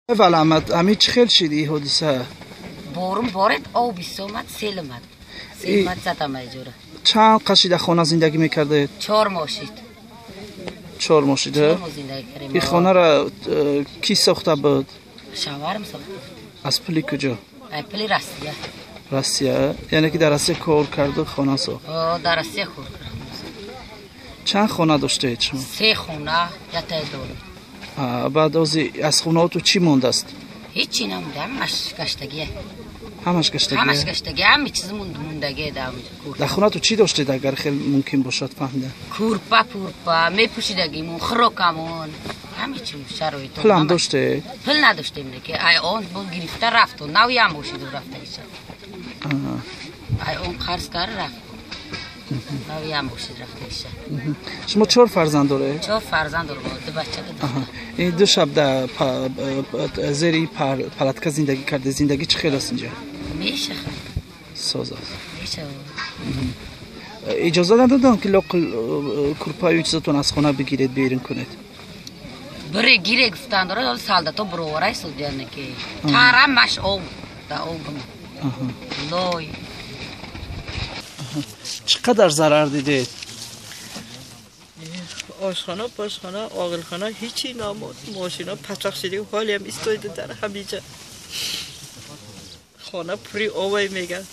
اول احمد همین چه خیلی شدی حادثه؟ بارون بارید آبی اومد سیل اومد. سیل اومد زدم ایجوره. چند قشیده خانه زندگی میکرده؟ 4 ماشید. 4 ماشید؟ 4 ماه زندگی کردیم. این خانه را کی ساخته بود؟ شوهرم ساخته. از پلی کجا؟ پلی روسیه. روسیه؟ یعنی که در روسیه کار کرده خانه ساخت؟ در روسیه کار کردم. چند خانه داشته اید شما؟ 3 خانه یا تا دور. بعد از خونه ها تو چی مونده است؟ هیچی نمونده، همش گشتگیه. همش گشتگیه؟ همش گشتگیه، همه چیز موندگیه در خونه تو چی داشته اگر خیلی ممکن باشد فهمیده؟ کورپا میپوشیدگیمون، خروکمون، همه چی شرایط. پل هم داشته؟ پل نداشتیم دیگه، ای آن بود گرفته رفت و نوی هم باشید و رفته ایشه. ای آن قرض کرد رفت. نوی هم باشید رفته ایشه. شما 4 فرزند داره؟ 4 فرزند داره، 2 بچه داره. این 2 شب در زیری پلاتکا زندگی کرده. زندگی چه خیلی است اینجا؟ میشه ساز است. میشه. اجازه ندادن که کورپای چیزتون از خانه بگیرید بیرون کنید؟ بره گیره گفتن داره، حال سالدتا بروورای سودیانه که ترمش آب در آبم لای. چقدر ضرر دیدید؟ آشخانه، پاشخانه، آقلخانه هیچی نمود. ماشینا پچق شده و حالی هم استویده در همینجا. خانه پری آوی میگه.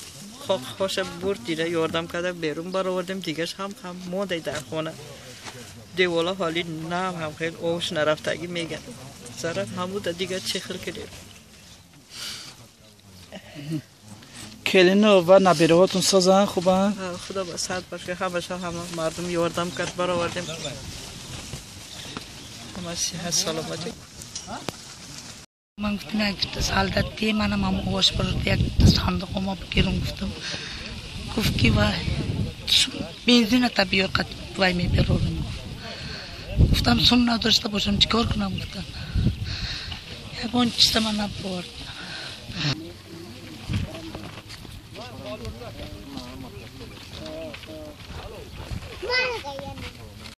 خوش برد دیده یاردم کرده بیرون برآوردیم دیگهش هم مونده در خانه. دیوالا حالی نم هم خیلی آوش نرفتگی میگن. ضرر همود دیگه چه خیلی کردیم. کلینو و نبیره هاتون سازن خوبه؟ خدا با صد باشه، همه مردم یاردم کرد برآوردیم. همه صحت سلامتی. من گفتم یک سالدتی منم هم آواش برد یک صندوق ما بگیرم گفت که وای بنزین تا بیار قد وای میبرم. گفتم سون نداشته باشم چیکار کنم. گفتم یه بان چیز من نبرد.